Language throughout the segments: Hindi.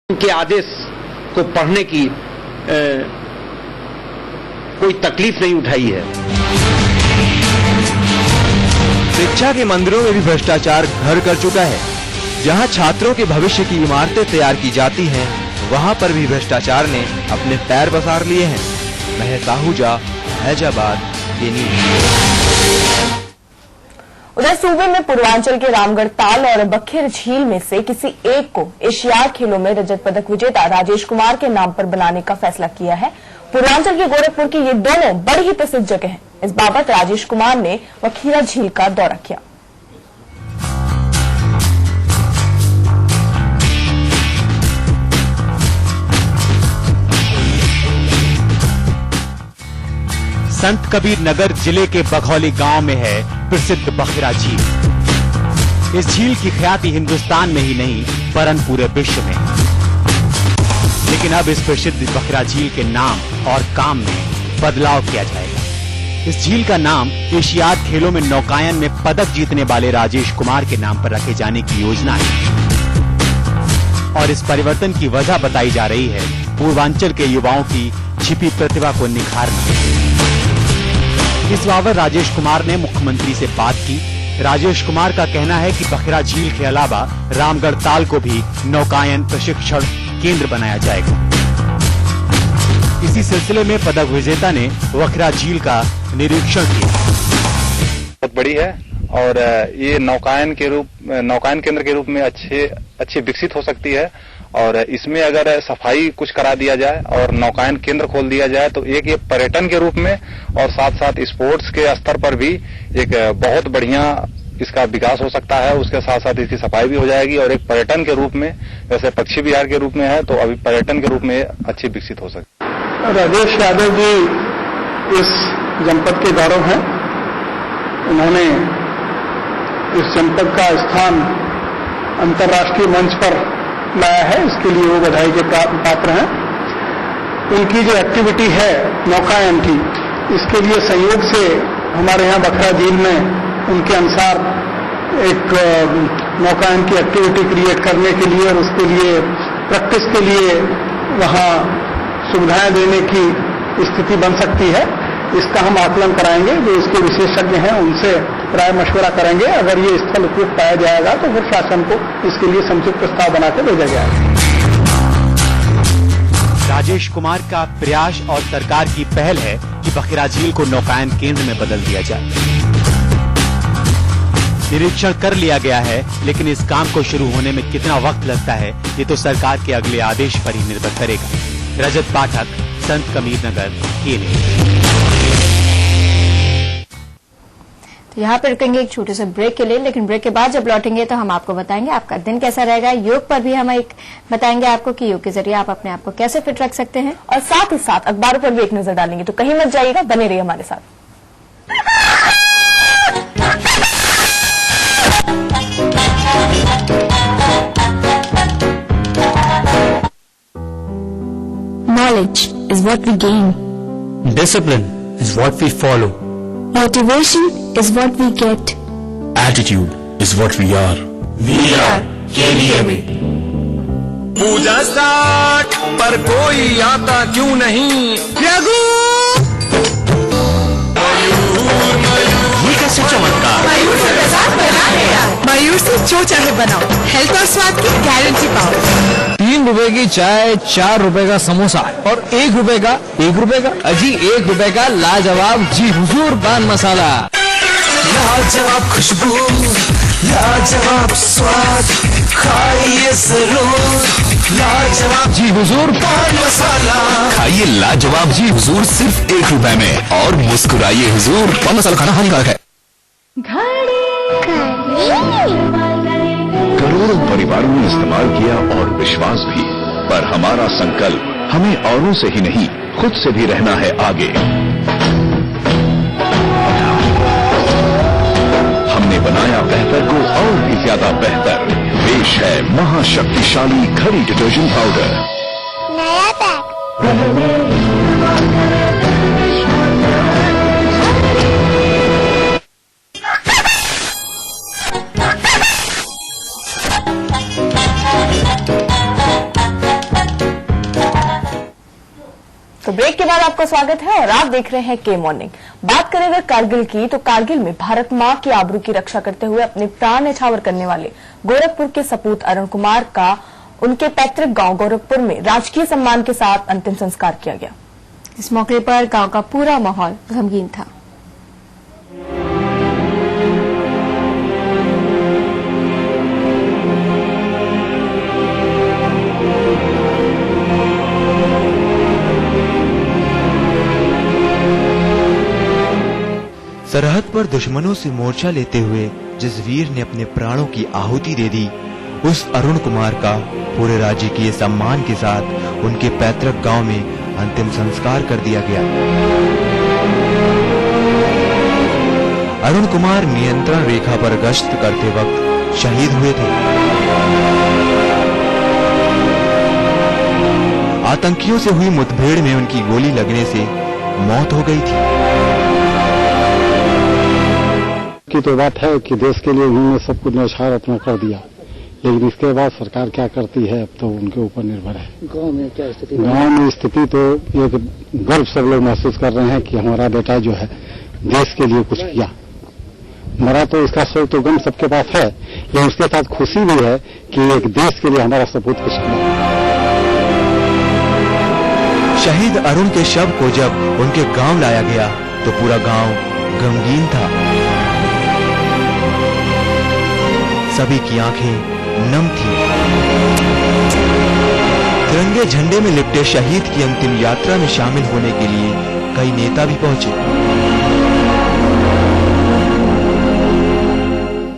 के आदेश को पढ़ने की कोई तकलीफ नहीं उठाई है। शिक्षा के मंदिरों में भी भ्रष्टाचार घर कर चुका है। जहां छात्रों के भविष्य की इमारतें तैयार की जाती हैं, वहां पर भी भ्रष्टाचार ने अपने पैर पसार लिए हैं। महज आहूजा, हैजाबाद, ये न्यूज़। उधर सूबे में पूर्वांचल के रामगढ़ ताल और बखेर झील में से किसी एक को एशियाड खेलों में रजत पदक विजेता राजेश कुमार के नाम पर बनाने का फैसला किया है। पूर्वांचल के गोरखपुर की ये दोनों बड़ी ही प्रसिद्ध जगह हैं। इस बाबत राजेश कुमार ने बखेरा झील का दौरा किया। संत कबीर नगर जिले के बघौली गांव में है प्रसिद्ध बखेरा झील। इस झील की ख्याति हिंदुस्तान में ही नहीं वरन पूरे विश्व में। लेकिन अब इस प्रसिद्ध बखेरा झील के नाम और काम में बदलाव किया जाएगा। इस झील का नाम एशियाड खेलों में नौकायन में पदक जीतने वाले राजेश कुमार के नाम पर रखे जाने की योजना है। और इस परिवर्तन की वजह बताई जा रही है पूर्वांचल के युवाओं की छिपी प्रतिभा को निखारना। इस बाबत राजेश कुमार ने मुख्यमंत्री से बात की। राजेश कुमार का कहना है कि बखेरा झील के अलावा रामगढ़ ताल को भी नौकायन प्रशिक्षण केंद्र बनाया जाएगा। इसी सिलसिले में पदक विजेता ने बखेरा झील का निरीक्षण किया। बहुत बड़ी है और ये नौकायन केंद्र के रूप में अच्छे विकसित हो सकती है। और इसमें अगर सफाई कुछ करा दिया जाए और नौकायन केंद्र खोल दिया जाए तो एक ये पर्यटन के रूप में और साथ साथ स्पोर्ट्स के स्तर पर भी एक बहुत बढ़िया इसका विकास हो सकता है। उसके साथ साथ इसकी सफाई भी हो जाएगी और एक पर्यटन के रूप में, जैसे पक्षी विहार के रूप में है, तो अभी पर्यटन के रूप में अच्छी विकसित हो सकती है। राजेश यादव जी इस जनपद के गौरव हैं। उन्होंने इस जनपद का स्थान अंतर्राष्ट्रीय मंच पर लाया है, इसके लिए वो बधाई के पात्र हैं। उनकी जो एक्टिविटी है नौकायन की, इसके लिए संयोग से हमारे यहाँ बखेरा झील में उनके अनुसार एक नौकायन की एक्टिविटी क्रिएट करने के लिए और उसके लिए प्रैक्टिस के लिए वहाँ सुविधाएं देने की स्थिति बन सकती है। इसका हम आकलन कराएंगे। जो इसके विशेषज्ञ हैं उनसे राय मशवरा करेंगे। अगर ये स्थल उपयुक्त पाया जाएगा तो फिर शासन को इसके लिए समुचित प्रस्ताव बनाकर भेजा जाएगा। राजेश कुमार का प्रयास और सरकार की पहल है कि बखेरा झील को नौकायन केंद्र में बदल दिया जाए। निरीक्षण कर लिया गया है, लेकिन इस काम को शुरू होने में कितना वक्त लगता है ये तो सरकार के अगले आदेश पर ही निर्भर करेगा। रजत पाठक, संत कबीर नगर, केले। तो यहाँ पर रुकेंगे एक छोटे से ब्रेक के लिए, लेकिन ब्रेक के बाद जब लौटेंगे तो हम आपको बताएंगे आपका दिन कैसा रहेगा। योग पर भी हम एक बताएंगे आपको कि योग के जरिए आप अपने आप को कैसे फिट रख सकते हैं, और साथ ही साथ अखबारों पर भी एक नजर डालेंगे। तो कहीं मत जाइएगा, बने रहिए हमारे साथ। Knowledge is what we gain. Discipline is what we follow. Motivation is what we get. Attitude is what we are. We are KDMA. पूजा स्टार्ट पर कोई आता क्यों नहीं? ये कैसे चमत्कार? मयूर से प्रसाद बना गया। मयूर से जो चाहे बनाओ, हेल्थ और स्वाद की गारंटी पाओ। 3 रुपए की चाय, 4 रुपए का समोसा और 1 रुपए का अजी 1 रुपए का लाजवाब जी हुजूर पान मसाला। लाजवाब खुशबू, लाजवाब स्वाद, खाइए जरूर लाजवाब जी हुजूर पान मसाला। खाइए लाजवाब जी हुजूर सिर्फ 1 रुपए में और मुस्कुराइए हुजूर। पान मसाला खाना हानिकारक है। करोड़ों परिवारों ने इस्तेमाल किया और विश्वास भी, पर हमारा संकल्प हमें औरों से ही नहीं खुद से भी रहना है आगे। हमने बनाया बेहतर को और भी ज्यादा बेहतर। पेश है महाशक्तिशाली घड़ी डिटर्जेंट पाउडर। नया पैक। तो ब्रेक के बाद आपका स्वागत है और आप देख रहे हैं के मॉर्निंग। बात करें अगर कारगिल की, तो कारगिल में भारत मां की आबरू की रक्षा करते हुए अपने प्राण न्यौछावर करने वाले गोरखपुर के सपूत अरुण कुमार का उनके पैतृक गांव गोरखपुर में राजकीय सम्मान के साथ अंतिम संस्कार किया गया। इस मौके पर गांव का पूरा माहौल गमगीन था। सरहद पर दुश्मनों से मोर्चा लेते हुए जिस वीर ने अपने प्राणों की आहुति दे दी, उस अरुण कुमार का पूरे राजकीय सम्मान के साथ उनके पैतृक गांव में अंतिम संस्कार कर दिया गया। अरुण कुमार नियंत्रण रेखा पर गश्त करते वक्त शहीद हुए थे। आतंकियों से हुई मुठभेड़ में उनकी गोली लगने से मौत हो गई थी। की तो बात है कि देश के लिए उन्होंने सब कुछ न्यौछावर अपना कर दिया, लेकिन इसके बाद सरकार क्या करती है अब तो उनके ऊपर निर्भर है। गांव में क्या स्थिति? गांव में स्थिति तो एक गर्व सब लोग महसूस कर रहे हैं कि हमारा बेटा जो है देश के लिए कुछ किया। मरा तो इसका शोक तो गम सबके पास है, लेकिन उसके साथ खुशी भी है कि एक देश के लिए हमारा सपूत कुछ किया। शहीद अरुण के शव को जब उनके गांव लाया गया तो पूरा गांव गमगीन था। सभी की आंखें नम थीं। तिरंगे झंडे में लिपटे शहीद की अंतिम यात्रा में शामिल होने के लिए कई नेता भी पहुंचे।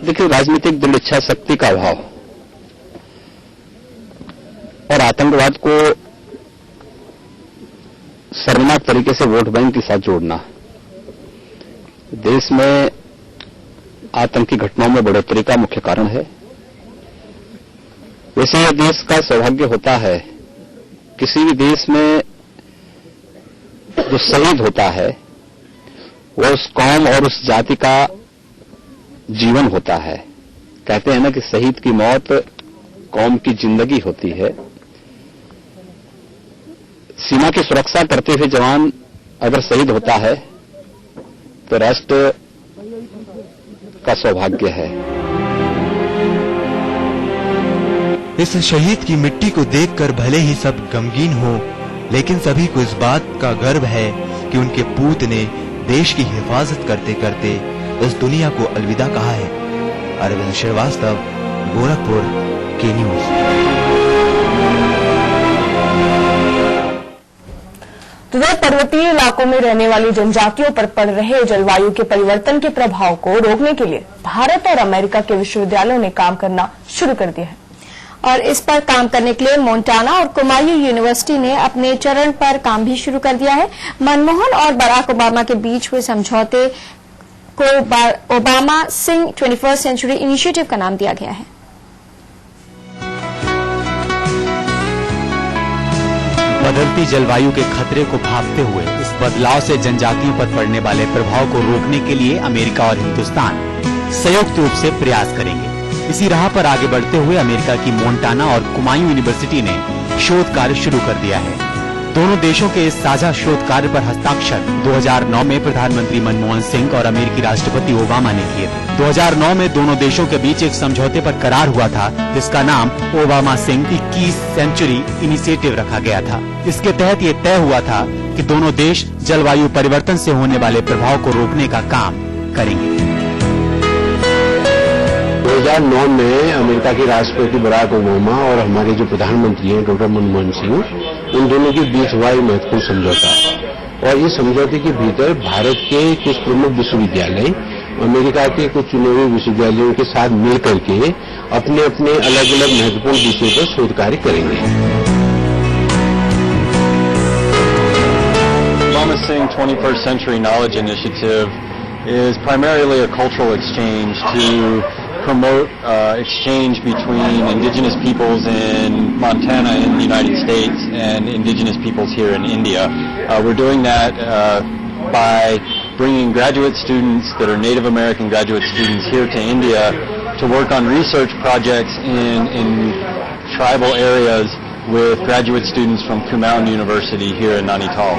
देखिए, राजनीतिक दृढ़ इच्छा शक्ति का अभाव और आतंकवाद को शर्मनाक तरीके से वोट बैंक के साथ जोड़ना देश में आतंकी घटनाओं में बढ़ोतरी का मुख्य कारण है। वैसे यह देश का सौभाग्य होता है, किसी भी देश में जो शहीद होता है वो उस कौम और उस जाति का जीवन होता है। कहते हैं ना कि शहीद की मौत कौम की जिंदगी होती है। सीमा की सुरक्षा करते हुए जवान अगर शहीद होता है तो राष्ट्र का सौभाग्य है। इस शहीद की मिट्टी को देखकर भले ही सब गमगीन हो, लेकिन सभी को इस बात का गर्व है कि उनके पूत ने देश की हिफाजत करते करते इस दुनिया को अलविदा कहा है। अरविंद श्रीवास्तव, गोरखपुर, के न्यूज। उधर पर्वतीय इलाकों में रहने वाली जनजातियों पर पड़ रहे जलवायु के परिवर्तन के प्रभाव को रोकने के लिए भारत और अमेरिका के विश्वविद्यालयों ने काम करना शुरू कर दिया है। और इस पर काम करने के लिए मोंटाना और कुमायूं यूनिवर्सिटी ने अपने चरण पर काम भी शुरू कर दिया है। मनमोहन और बराक ओबामा के बीच हुए समझौते को Obama Singh 21st century initiative का नाम दिया गया है। बदलती जलवायु के खतरे को भांपते हुए इस बदलाव से जनजातियों पर पड़ने वाले प्रभाव को रोकने के लिए अमेरिका और हिंदुस्तान संयुक्त रूप से प्रयास करेंगे। इसी राह पर आगे बढ़ते हुए अमेरिका की मोंटाना और कुमायूं यूनिवर्सिटी ने शोध कार्य शुरू कर दिया है। दोनों देशों के इस साझा शोध कार्य पर हस्ताक्षर 2009 में प्रधानमंत्री मनमोहन सिंह और अमेरिकी राष्ट्रपति ओबामा ने किए थे। 2009 में दोनों देशों के बीच एक समझौते पर करार हुआ था, जिसका नाम Obama Singh 21st century initiative रखा गया था। इसके तहत ये तय हुआ था कि दोनों देश जलवायु परिवर्तन से होने वाले प्रभाव को रोकने का काम करेंगे। 2009 में अमेरिका के राष्ट्रपति बराक ओबामा और हमारे जो प्रधानमंत्री हैं डॉक्टर मनमोहन सिंह, उन दोनों के बीच हुआ एक महत्वपूर्ण समझौता। और इस समझौते के भीतर भारत के कुछ प्रमुख विश्वविद्यालय अमेरिका के कुछ चुने हुए विश्वविद्यालयों के साथ मिलकर के अपने अपने अलग अलग महत्वपूर्ण विषयों पर शोध कार्य करेंगे। Obama Singh 21st Century Knowledge Initiative is primarily a cultural exchange to promote exchange between indigenous peoples in Montana in the United States and indigenous peoples here in India. We're doing that by bringing graduate students that are Native American graduate students here to India to work on research projects in tribal areas with graduate students from Kumaon University here in Nainital.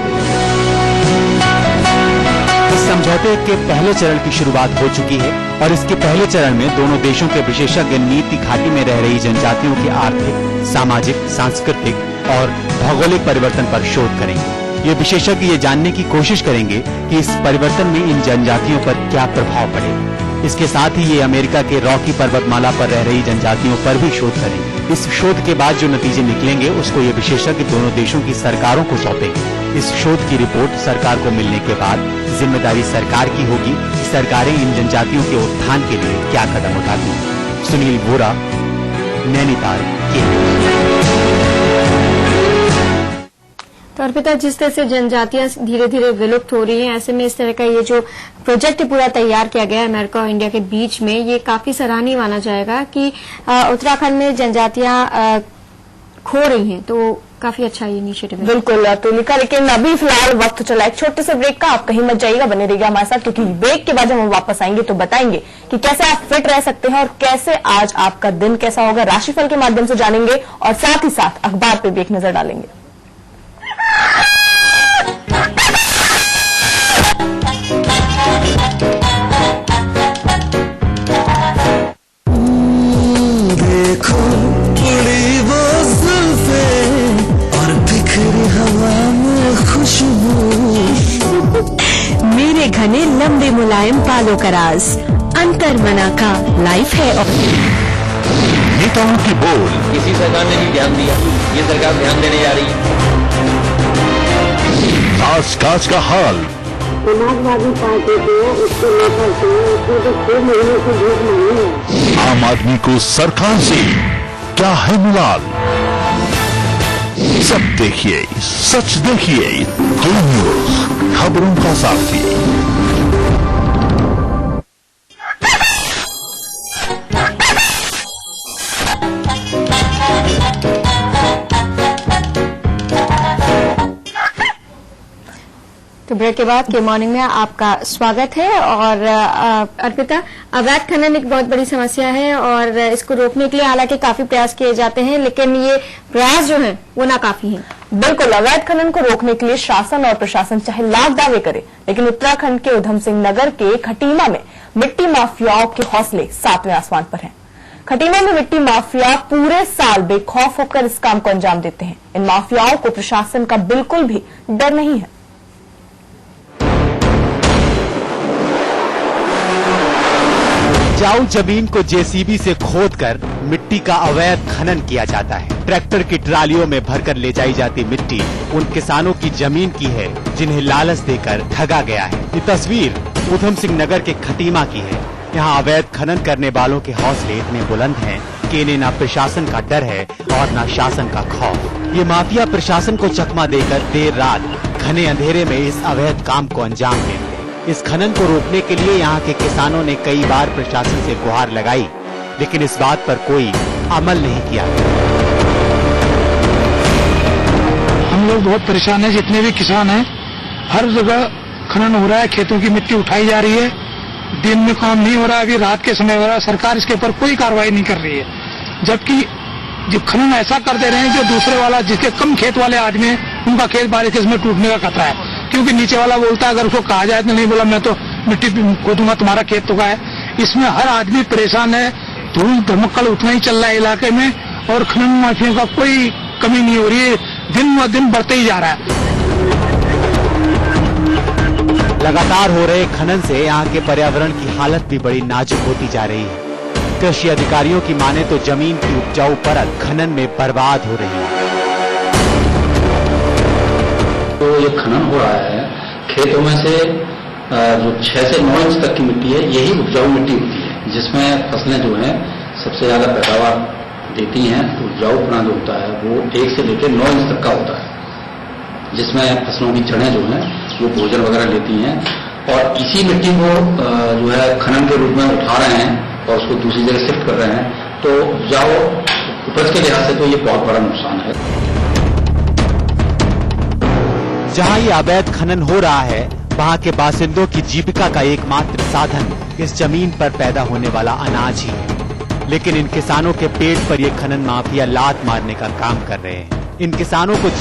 इस समझौते के पहले चरण की शुरुआत हो चुकी है और इसके पहले चरण में दोनों देशों के विशेषज्ञ नीति घाटी में रह रही जनजातियों के आर्थिक, सामाजिक, सांस्कृतिक और भौगोलिक परिवर्तन पर शोध करेंगे। ये विशेषज्ञ ये जानने की कोशिश करेंगे कि इस परिवर्तन में इन जनजातियों पर क्या प्रभाव पड़ेगा। इसके साथ ही ये अमेरिका के रॉकी पर्वतमाला पर रह रही जनजातियों पर भी शोध करेंगे। इस शोध के बाद जो नतीजे निकलेंगे उसको ये विशेषज्ञ दोनों देशों की सरकारों को सौंपेंगे। इस शोध की रिपोर्ट सरकार को मिलने के बाद जिम्मेदारी सरकार की होगी कि सरकारें इन जनजातियों के उत्थान के लिए क्या कदम उठाती हैं। सुनील बोरा, नैनीताल, तो अर्पिता, जिस तरह से जनजातियां धीरे धीरे विलुप्त हो रही हैं, ऐसे में इस तरह का ये जो प्रोजेक्ट पूरा तैयार किया गया है अमेरिका और इंडिया के बीच में, ये काफी सराहनीय माना जाएगा कि उत्तराखंड में जनजातियां खो रही हैं, तो काफी अच्छा ये इनिशिएटिव है। बिल्कुल तुलिका, लेकिन अभी फिलहाल वक्त चला एक छोटे से ब्रेक का। आप कहीं मत जाइएगा, बने रहिएगा हमारे साथ, क्योंकि ब्रेक के बाद जब हम वापस आएंगे तो बताएंगे कि कैसे आप फिट रह सकते हैं और कैसे आज आपका दिन कैसा होगा, राशिफल के माध्यम से जानेंगे और साथ ही साथ अखबार पर भी एक नजर डालेंगे। देखो उड़ी वो जुल्फें और बिखरी हवा में खुशबू, मेरे घने लंबे मुलायम बालों का राज अंतर मना का लाइफ है। नेताओं की बोल किसी सरकार ने भी ध्यान दिया, ये सरकार ध्यान देने जा रही है। काज का हाल, समाजवादी पार्टी को उसके नेता से उसको तो 6 महीने से वोट नहीं है। आम आदमी को सरकार से क्या है मुलाल, सब देखिए, सच देखिए, Go News, खबरों का साथी। तो ब्रेक के बाद के मॉर्निंग में आपका स्वागत है। और अर्पिता, अवैध खनन एक बहुत बड़ी समस्या है और इसको रोकने के लिए हालांकि काफी प्रयास किए जाते हैं, लेकिन ये प्रयास जो है वो नाकाफी है। बिल्कुल, अवैध खनन को रोकने के लिए शासन और प्रशासन चाहे लाख दावे करे, लेकिन उत्तराखंड के उधम सिंह नगर के खटीमा में मिट्टी माफियाओं के हौसले 7वें आसमान पर हैं। खटीमा में मिट्टी माफिया पूरे साल बेखौफ होकर इस काम को अंजाम देते हैं। इन माफियाओं को प्रशासन का बिल्कुल भी डर नहीं है। उपजाऊ जमीन को जेसीबी से खोदकर मिट्टी का अवैध खनन किया जाता है। ट्रैक्टर की ट्रालियों में भरकर ले जाई जाती मिट्टी उन किसानों की जमीन की है जिन्हें लालच देकर ठगा गया है। ये तस्वीर उधम सिंह नगर के खटीमा की है। यहाँ अवैध खनन करने वालों के हौसले इतने बुलंद हैं कि इन्हें न प्रशासन का डर है और न शासन का खौफ। ये माफिया प्रशासन को चकमा देकर देर रात घने अंधेरे में इस अवैध काम को अंजाम देते। इस खनन को रोकने के लिए यहाँ के किसानों ने कई बार प्रशासन से गुहार लगाई, लेकिन इस बात पर कोई अमल नहीं किया। हम लोग बहुत परेशान हैं, जितने भी किसान हैं, हर जगह खनन हो रहा है, खेतों की मिट्टी उठाई जा रही है, दिन में काम नहीं हो रहा है, अभी रात के समय हो रहा है। सरकार इसके ऊपर कोई कार्रवाई नहीं कर रही है, जबकि जो खनन ऐसा कर दे रहे हैं जो दूसरे वाला, जिसके कम खेत वाले आदमी हैं, उनका खेत बारिश में टूटने का खतरा है, क्योंकि नीचे वाला बोलता है, अगर उसको कहा जाए तो नहीं, बोला मैं तो मिट्टी खोदूंगा, तुम्हारा खेत तो का है। इसमें हर आदमी परेशान है, धूल धमक्कड़ उतना ही चल रहा है इलाके में, और खनन माफियों का कोई कमी नहीं हो रही है, दिन ब दिन बढ़ते ही जा रहा है। लगातार हो रहे खनन से यहाँ के पर्यावरण की हालत भी बड़ी नाजुक होती जा रही है। कृषि अधिकारियों की माने तो जमीन की उपजाऊ परत खनन में बर्बाद हो रही है। तो ये खनन हो रहा है, खेतों में से जो 6 से 9 इंच तक की मिट्टी है, यही उपजाऊ मिट्टी होती है, जिसमें फसलें जो हैं सबसे ज्यादा पैदावार देती हैं। तो उपजाऊपना जो होता है वो 1 से लेकर 9 इंच तक का होता है, जिसमें फसलों की जड़ें जो हैं वो भोजन वगैरह लेती हैं। और इसी मिट्टी को जो है खनन के रूप में उठा रहे हैं और उसको दूसरी जगह शिफ्ट कर रहे हैं। तो उपजाऊ उपज के लिहाज से तो ये बहुत बड़ा नुकसान है। जहाँ ये अवैध खनन हो रहा है, वहाँ के बासिंदों की जीविका का एकमात्र साधन इस जमीन पर पैदा होने वाला अनाज ही है। लेकिन इन किसानों के पेट पर ये खनन माफिया लात मारने का काम कर रहे हैं। इन किसानों को जीवन